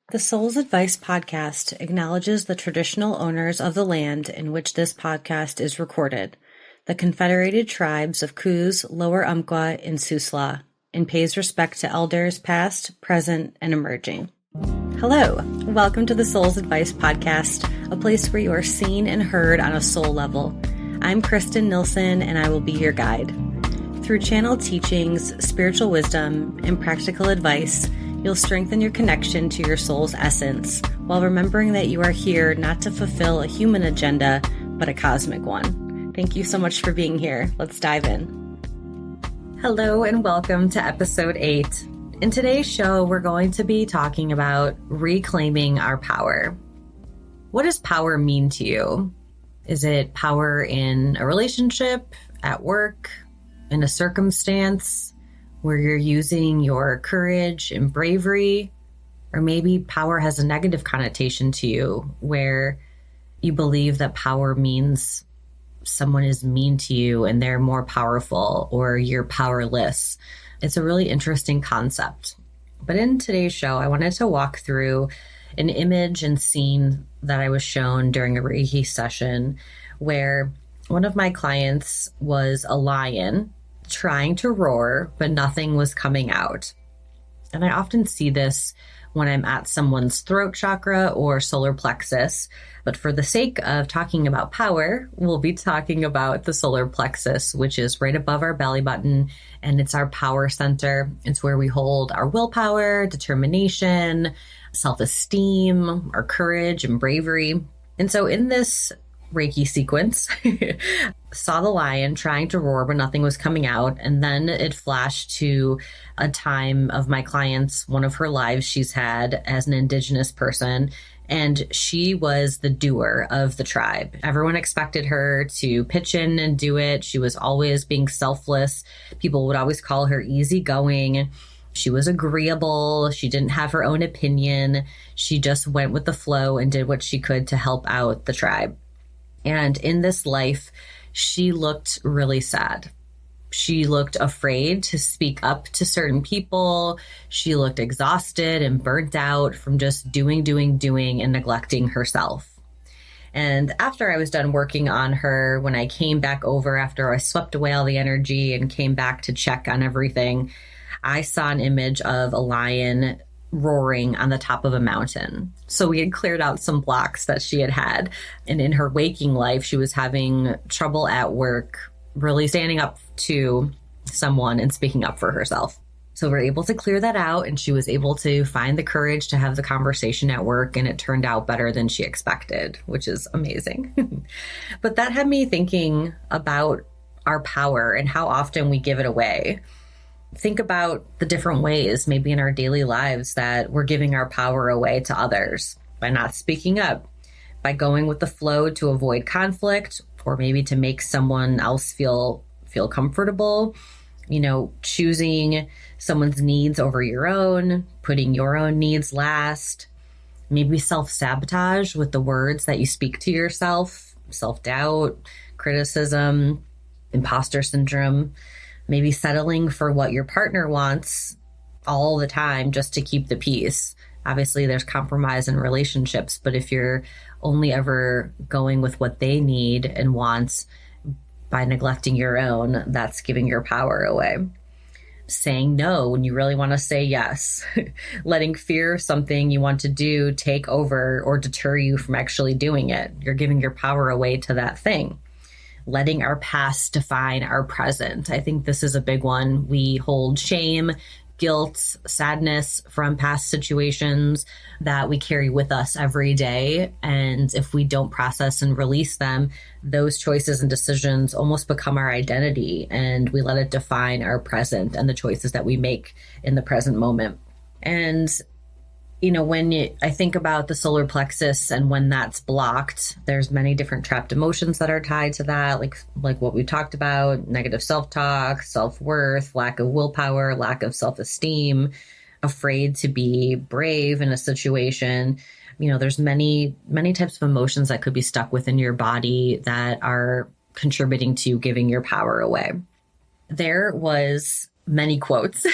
The Soul's Advice podcast acknowledges the traditional owners of the land in which this podcast is recorded, the Confederated Tribes of Coos, Lower Umpqua, and Siuslaw, and pays respect to elders past, present, and emerging. Hello, welcome to the Soul's Advice podcast, a place where you are seen and heard on a soul level. I'm Kristen Nilsson, and I will be your guide. Through channeled teachings, spiritual wisdom, and practical advice, you'll strengthen your connection to your soul's essence while remembering that you are here not to fulfill a human agenda, but a cosmic one. Thank you so much for being here. Let's dive in. Hello and welcome to episode 8. In today's show, we're going to be talking about reclaiming our power. What does power mean to you? Is it power in a relationship, at work, in a circumstance where you're using your courage and bravery? Or maybe power has a negative connotation to you where you believe that power means someone is mean to you and they're more powerful or you're powerless. It's a really interesting concept. But in today's show, I wanted to walk through an image and scene that I was shown during a Reiki session where one of my clients was a lion trying to roar, but nothing was coming out. And I often see this when I'm at someone's throat chakra or solar plexus. But for the sake of talking about power, we'll be talking about the solar plexus, which is right above our belly button. And it's our power center. It's where we hold our willpower, determination, self-esteem, our courage and bravery. And so in this Reiki sequence, saw the lion trying to roar, but nothing was coming out. And then it flashed to a time of my client's, one of her lives she's had as an Indigenous person. And she was the doer of the tribe. Everyone expected her to pitch in and do it. She was always being selfless. People would always call her easygoing. She was agreeable. She didn't have her own opinion. She just went with the flow and did what she could to help out the tribe. And in this life, she looked really sad. She looked afraid to speak up to certain people. She looked exhausted and burnt out from just doing, and neglecting herself. And after I was done working on her, when I came back over after I swept away all the energy and came back to check on everything, I saw an image of a lion roaring on the top of a mountain. So we had cleared out some blocks that she had had. And in her waking life, she was having trouble at work, really standing up to someone and speaking up for herself. So we're able to clear that out, and she was able to find the courage to have the conversation at work, and it turned out better than she expected, which is amazing. But that had me thinking about our power and how often we give it away. Think about the different ways, maybe in our daily lives, that we're giving our power away to others by not speaking up, by going with the flow to avoid conflict, or maybe to make someone else feel comfortable, choosing someone's needs over your own, putting your own needs last, maybe self-sabotage with the words that you speak to yourself, self-doubt, criticism, imposter syndrome. Maybe settling for what your partner wants all the time just to keep the peace. Obviously, there's compromise in relationships, but if you're only ever going with what they need and want by neglecting your own, that's giving your power away. Saying no when you really want to say yes. Letting fear of something you want to do take over or deter you from actually doing it. You're giving your power away to that thing. Letting our past define our present. I think this is a big one. We hold shame, guilt, sadness from past situations that we carry with us every day. And if we don't process and release them, those choices and decisions almost become our identity, and we let it define our present and the choices that we make in the present moment. And I think about the solar plexus and when that's blocked, there's many different trapped emotions that are tied to that, like what we talked about: negative self-talk, self-worth, lack of willpower, lack of self-esteem, afraid to be brave in a situation. There's many types of emotions that could be stuck within your body that are contributing to giving your power away. There was many quotes.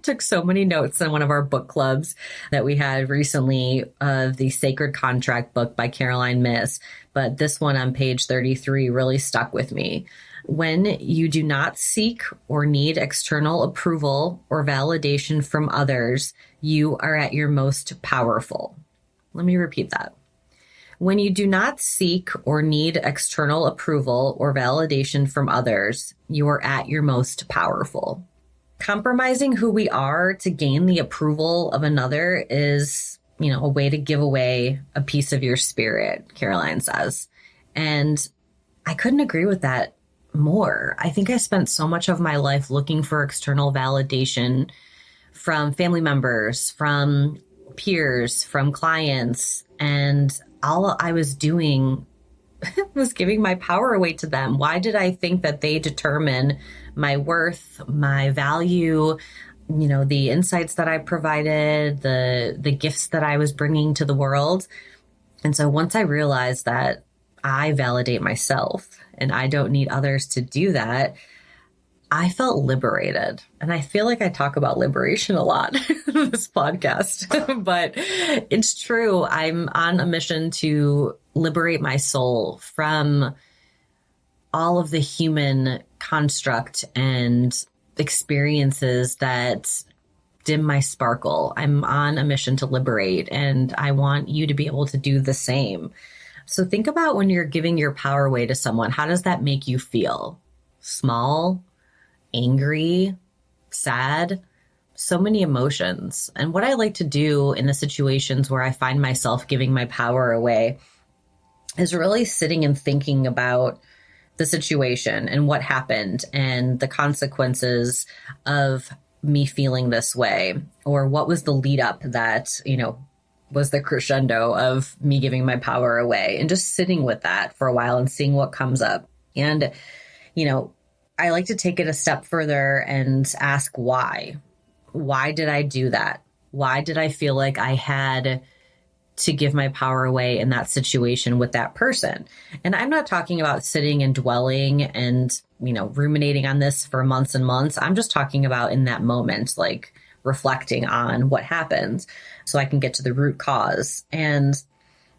Took so many notes in one of our book clubs that we had recently of the Sacred Contract book by Carolyn Myss. But this one on page 33 really stuck with me. When you do not seek or need external approval or validation from others, you are at your most powerful. Let me repeat that. When you do not seek or need external approval or validation from others, you are at your most powerful. Compromising who we are to gain the approval of another is, a way to give away a piece of your spirit, Caroline says. And I couldn't agree with that more. I think I spent so much of my life looking for external validation from family members, from peers, from clients, and all I was doing was giving my power away to them. Why did I think that they determine my worth, my value, the insights that I provided, the gifts that I was bringing to the world? And so once I realized that I validate myself and I don't need others to do that, I felt liberated. And I feel like I talk about liberation a lot in this podcast, but it's true. I'm on a mission to liberate my soul from all of the human construct and experiences that dim my sparkle. I'm on a mission to liberate, and I want you to be able to do the same. So think about when you're giving your power away to someone, how does that make you feel? Small? Angry, sad, so many emotions. And what I like to do in the situations where I find myself giving my power away is really sitting and thinking about the situation and what happened and the consequences of me feeling this way, or what was the lead up that, was the crescendo of me giving my power away, and just sitting with that for a while and seeing what comes up. And, I like to take it a step further and ask why. Why did I do that? Why did I feel like I had to give my power away in that situation with that person? And I'm not talking about sitting and dwelling and, ruminating on this for months and months. I'm just talking about in that moment, like reflecting on what happened so I can get to the root cause. And,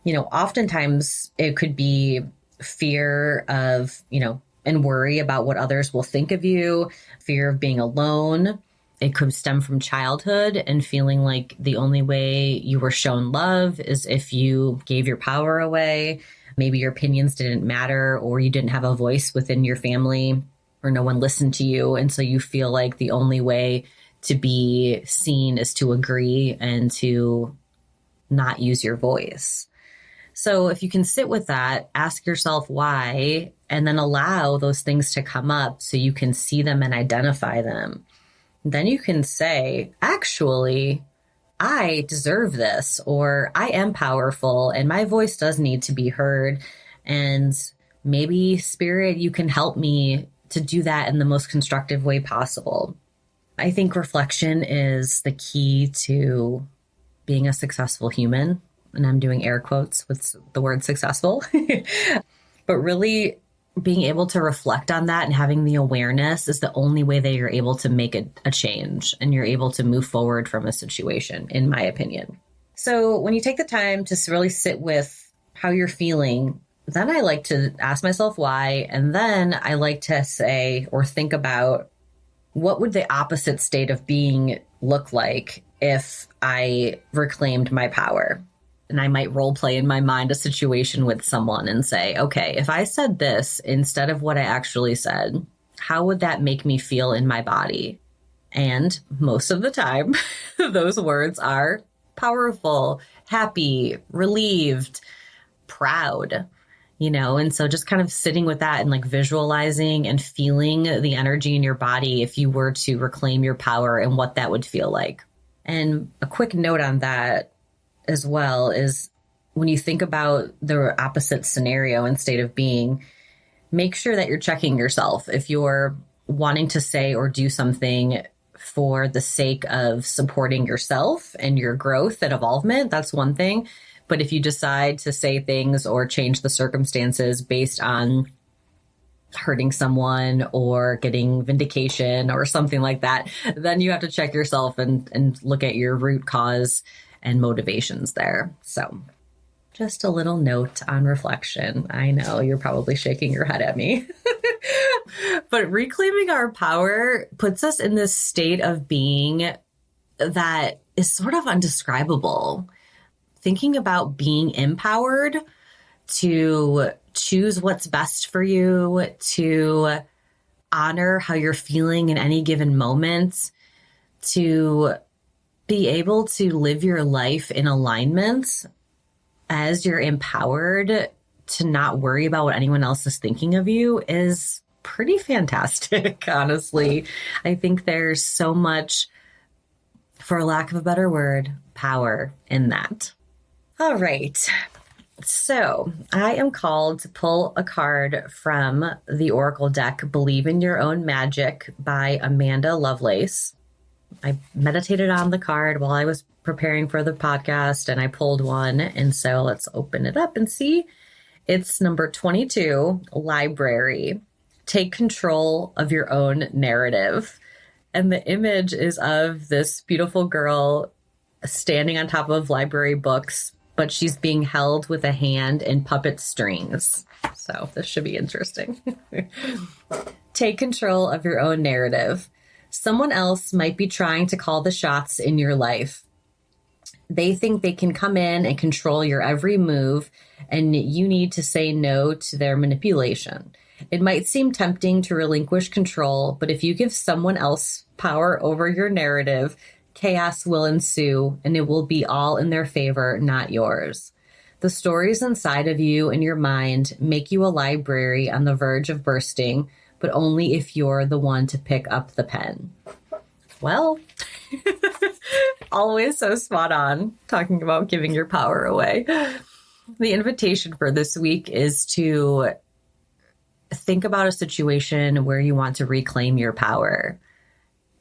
oftentimes it could be fear of, and worry about what others will think of you, fear of being alone. It could stem from childhood and feeling like the only way you were shown love is if you gave your power away. Maybe your opinions didn't matter, or you didn't have a voice within your family, or no one listened to you. And so you feel like the only way to be seen is to agree and to not use your voice. So if you can sit with that, ask yourself why, and then allow those things to come up so you can see them and identify them. Then you can say, actually, I deserve this, or I am powerful and my voice does need to be heard. And maybe, Spirit, you can help me to do that in the most constructive way possible. I think reflection is the key to being a successful human. And I'm doing air quotes with the word successful, but really being able to reflect on that and having the awareness is the only way that you're able to make a change and you're able to move forward from a situation, in my opinion. So when you take the time to really sit with how you're feeling, then I like to ask myself why. And then I like to say or think about, what would the opposite state of being look like if I reclaimed my power? And I might role play in my mind a situation with someone and say, okay, if I said this instead of what I actually said, how would that make me feel in my body? And most of the time, those words are powerful, happy, relieved, proud, and so just kind of sitting with that and like visualizing and feeling the energy in your body if you were to reclaim your power and what that would feel like. And a quick note on that as well is when you think about the opposite scenario and state of being, make sure that you're checking yourself. If you're wanting to say or do something for the sake of supporting yourself and your growth and evolvement, that's one thing. But if you decide to say things or change the circumstances based on hurting someone or getting vindication or something like that, then you have to check yourself and look at your root cause and motivations there. So just a little note on reflection. I know you're probably shaking your head at me, but reclaiming our power puts us in this state of being that is sort of undescribable. Thinking about being empowered to choose what's best for you, to honor how you're feeling in any given moment, to be able to live your life in alignment as you're empowered to not worry about what anyone else is thinking of you is pretty fantastic, honestly. I think there's so much, for lack of a better word, power in that. All right. So I am called to pull a card from the Oracle deck, Believe in Your Own Magic by Amanda Lovelace. I meditated on the card while I was preparing for the podcast and I pulled one. And so let's open it up and see. It's number 22, Library. Take control of your own narrative. And the image is of this beautiful girl standing on top of library books, but she's being held with a hand in puppet strings. So this should be interesting. Take control of your own narrative. Someone else might be trying to call the shots in your life. They think they can come in and control your every move, and you need to say no to their manipulation. It might seem tempting to relinquish control, but if you give someone else power over your narrative, chaos will ensue, and it will be all in their favor, not yours. The stories inside of you and your mind make you a library on the verge of bursting, but only if you're the one to pick up the pen. Well, always so spot on, talking about giving your power away. The invitation for this week is to think about a situation where you want to reclaim your power.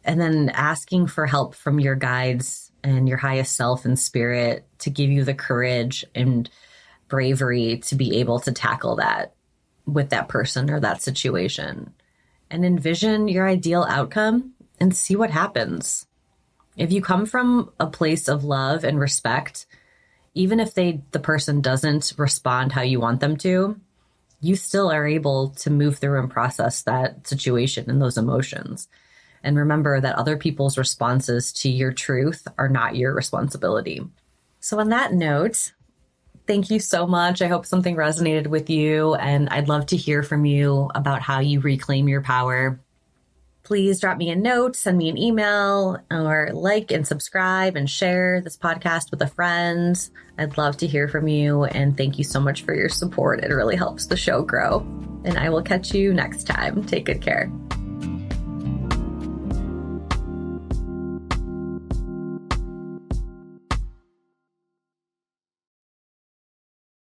And then asking for help from your guides and your highest self and spirit to give you the courage and bravery to be able to tackle that with that person or that situation. And envision your ideal outcome and see what happens. If you come from a place of love and respect, even if the person doesn't respond how you want them to, you still are able to move through and process that situation and those emotions. And remember that other people's responses to your truth are not your responsibility. So on that note, thank you so much. I hope something resonated with you, and I'd love to hear from you about how you reclaim your power. Please drop me a note, send me an email, or like and subscribe and share this podcast with a friend. I'd love to hear from you, and thank you so much for your support. It really helps the show grow. And I will catch you next time. Take good care.